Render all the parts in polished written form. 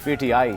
PTI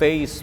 23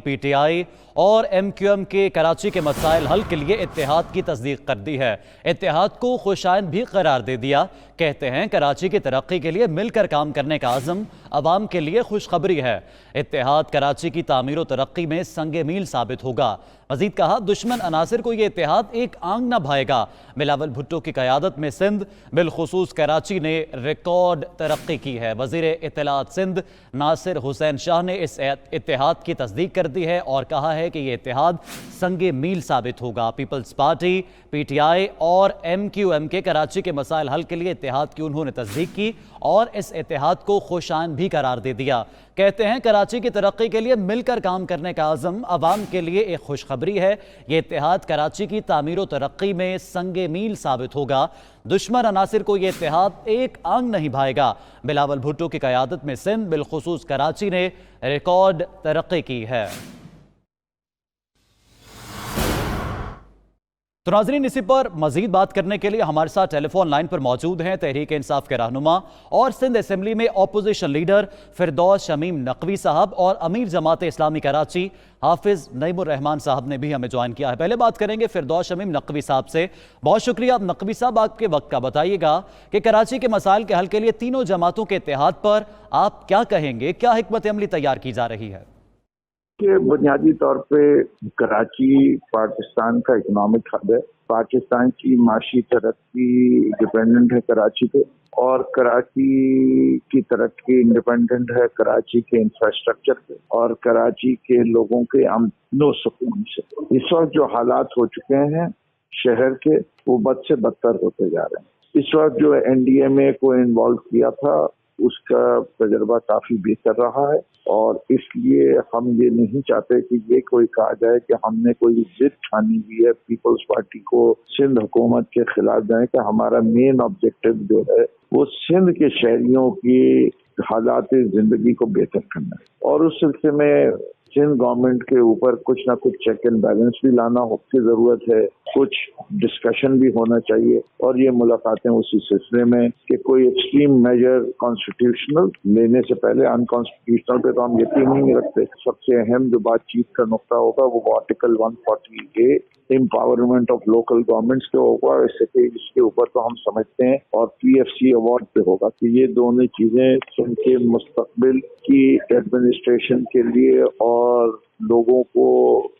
PTI اور MQM کے کراچی کے مسائل حل کے لیے اتحاد کی تصدیق کر دی ہے۔ اتحاد کو خوشائند بھی قرار دے دیا۔ کہتے ہیں کراچی کی ترقی کے لیے مل کر کام کرنے کا عزم عوام کے لیے خوشخبری ہے۔ اتحاد کراچی کی تعمیر و ترقی میں سنگ میل ثابت ہوگا۔ مزید کہا دشمن عناصر کو یہ اتحاد ایک آنگ نہ بھائے گا۔ بلاول بھٹو کی قیادت میں سندھ بالخصوص کراچی نے ریکارڈ ترقی کی ہے۔ وزیر اطلاعات سندھ ناصر حسین شاہ نے اس اتحاد کی تصدیق کر دی ہے اور کہا ہے کہ یہ اتحاد سنگ میل ثابت ہوگا۔ پیپلز پارٹی PTI اور MQM کے کراچی کے مسائل حل کے لیے اتحاد کی انہوں نے تصدیق کی اور اس اتحاد کو خوشائند بھی قرار دے دیا۔ کہتے ہیں کراچی کی ترقی کے لیے مل کر کام کرنے کا عزم عوام کے لیے ایک خوشخبری ہے۔ یہ اتحاد کراچی کی تعمیر و ترقی میں سنگ میل ثابت ہوگا۔ دشمن عناصر کو یہ اتحاد ایک آنگ نہیں بھائے گا۔ بلاول بھٹو کی قیادت میں سندھ بالخصوص کراچی نے ریکارڈ ترقی کی ہے۔ تو ناظرین اسی پر مزید بات کرنے کے لیے ہمارے ساتھ ٹیلی فون لائن پر موجود ہیں تحریک انصاف کے رہنما اور سندھ اسمبلی میں اپوزیشن لیڈر فردوس شمیم نقوی صاحب اور امیر جماعت اسلامی کراچی حافظ نعیم الرحمان صاحب نے بھی ہمیں جوائن کیا ہے۔ پہلے بات کریں گے فردوس شمیم نقوی صاحب سے۔ بہت شکریہ نقوی صاحب آپ کے وقت کا۔ بتائیے گا کہ کراچی کے مسائل کے حل کے لیے تینوں جماعتوں کے اتحاد پر آپ کیا کہیں گے، کیا حکمت عملی تیار کی جا رہی ہے؟ کہ بنیادی طور پہ کراچی پاکستان کا اکنامک ہب ہے۔ پاکستان کی معاشی ترقی ڈپینڈنٹ ہے کراچی پہ، اور کراچی کی ترقی انڈیپینڈنٹ ہے کراچی کے انفراسٹرکچر پہ اور کراچی کے لوگوں کے امن و سکون سے۔ اس وقت جو حالات ہو چکے ہیں شہر کے، وہ بد سے بدتر ہوتے جا رہے ہیں۔ اس وقت جو NDMA کو انوالو کیا تھا اس کا تجربہ کافی بہتر رہا ہے، اور اس لیے ہم یہ نہیں چاہتے کہ یہ کوئی کہا جائے کہ ہم نے کوئی ضد ٹھانی ہوئی ہے پیپلز پارٹی کو سندھ حکومت کے خلاف جائیں، کہ ہمارا مین آبجیکٹو جو ہے وہ سندھ کے شہریوں کی حالات زندگی کو بہتر کرنا ہے، اور اس سلسلے میں سندھ گورنمنٹ کے اوپر کچھ نہ کچھ چیک اینڈ بیلنس بھی لانا کی ضرورت ہے، کچھ ڈسکشن بھی ہونا چاہیے، اور یہ ملاقاتیں اسی سلسلے میں کہ کوئی ایکسٹریم میجر کانسٹیٹیوشنل لینے سے پہلے ان کانسٹیٹیوشنل پہ تو ہم یقین نہیں رکھتے۔ سب سے اہم جو بات چیت کا نقطہ ہوگا وہ article 140A empowerment of local governments کے ہوگا، اس کے اوپر تو ہم سمجھتے ہیں، اور PFC ایوارڈ پہ ہوگا کہ یہ دونوں چیزیں سندھ کے مستقبل کی ایڈمنسٹریشن کے لیے اور لوگوں کو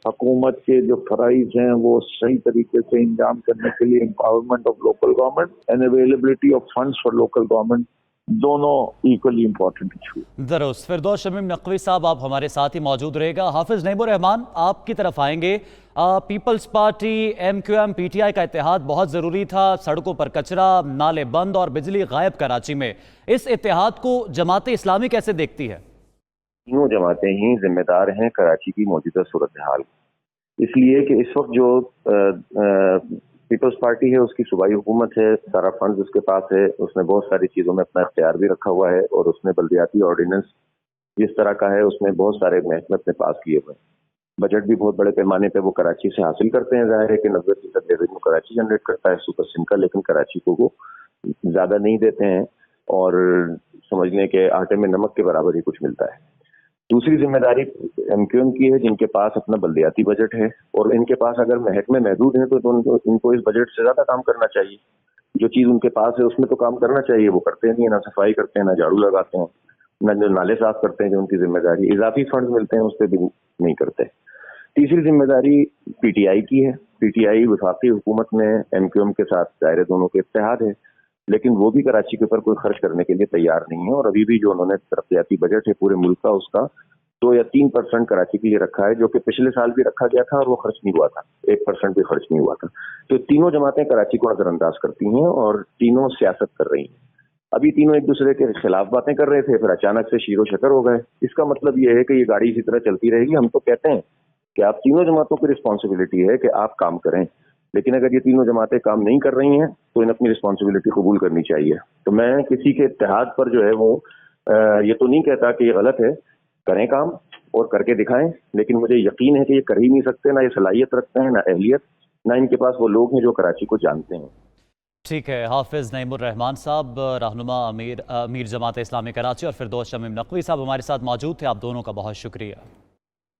حکومت کے جو فرائض ہیں وہ صحیح طریقے سے انجام کرنے کے لیے empowerment of local government and availability of funds for local government دونوں ایکولی امپورٹنٹ ایشو۔ درست۔ فردوس شمیم نقوی صاحب آپ ہمارے ساتھ ہی موجود رہے گا۔ حافظ نعیم الرحمان آپ کی طرف آئیں گے۔ پیپلز پارٹی MQM PTI کا اتحاد بہت ضروری تھا۔ سڑکوں پر کچرا، نالے بند اور بجلی غائب کراچی میں، اس اتحاد کو جماعت اسلامی کیسے دیکھتی ہے؟ تینوں جماعتیں ہی ذمہ دار ہیں کراچی کی موجودہ صورتحال، اس لیے کہ اس وقت جو پیپلز پارٹی ہے اس کی صوبائی حکومت ہے، سارا فنڈز اس کے پاس ہے، اس نے بہت ساری چیزوں میں اپنا اختیار بھی رکھا ہوا ہے، اور اس نے بلدیاتی آرڈیننس جس طرح کا ہے اس میں بہت سارے محکمے اپنے پاس کیے ہوئے ہیں۔ بجٹ بھی بہت بڑے پیمانے پہ وہ کراچی سے حاصل کرتے ہیں، ظاہر ہے کہ 90% ریونیو کراچی جنریٹ کرتا ہے سپر سندھ کا، لیکن کراچی کو وہ زیادہ نہیں دیتے ہیں، اور سمجھ لیں کہ آٹے میں نمک کے برابر ہی کچھ ملتا ہے۔ دوسری ذمہ داری MQM کی ہے، جن کے پاس اپنا بلدیاتی بجٹ ہے، اور ان کے پاس اگر محکمے محدود ہیں تو ان کو اس بجٹ سے زیادہ کام کرنا چاہیے۔ جو چیز ان کے پاس ہے اس میں تو کام کرنا چاہیے، وہ کرتے نہیں ہیں، نہ صفائی کرتے ہیں، نہ جھاڑو لگاتے ہیں، نہ جو نالے صاف کرتے ہیں جو ان کی ذمہ داری، اضافی فنڈ ملتے ہیں اس پہ بھی نہیں کرتے۔ تیسری ذمہ داری PTI کی ہے۔ PTI وفاقی حکومت میں MQM کے ساتھ دائرے دونوں کے اتحاد ہے، لیکن وہ بھی کراچی کے اوپر کوئی خرچ کرنے کے لیے تیار نہیں ہے، اور ابھی بھی جو انہوں نے ترقیاتی بجٹ ہے پورے ملک کا، اس کا 2 یا 3% کراچی کے لیے رکھا ہے، جو کہ پچھلے سال بھی رکھا گیا تھا اور وہ خرچ نہیں ہوا تھا، 1% بھی خرچ نہیں ہوا تھا۔ تو تینوں جماعتیں کراچی کو نظر انداز کرتی ہیں اور تینوں سیاست کر رہی ہیں۔ ابھی تینوں ایک دوسرے کے خلاف باتیں کر رہے تھے، پھر اچانک سے شیر و شکر ہو گئے۔ اس کا مطلب یہ ہے کہ یہ گاڑی اسی طرح چلتی رہے گی۔ ہم تو کہتے ہیں کہ آپ تینوں جماعتوں کی رسپانسبلٹی ہے کہ آپ کام کریں، لیکن اگر یہ تینوں جماعتیں کام نہیں کر رہی ہیں تو انہیں اپنی رسپانسبلٹی قبول کرنی چاہیے۔ تو میں کسی کے اتحاد پر جو ہے وہ یہ تو نہیں کہتا کہ یہ غلط ہے، کریں کام اور کر کے دکھائیں، لیکن مجھے یقین ہے کہ یہ کر ہی نہیں سکتے، نہ یہ صلاحیت رکھتے ہیں، نہ اہلیت، نہ ان کے پاس وہ لوگ ہیں جو کراچی کو جانتے ہیں۔ ٹھیک ہے، حافظ نعیم الرحمان صاحب رہنما امیر جماعت اسلامی کراچی اور فردوس شمیم نقوی صاحب ہمارے ساتھ موجود تھے، آپ دونوں کا بہت شکریہ۔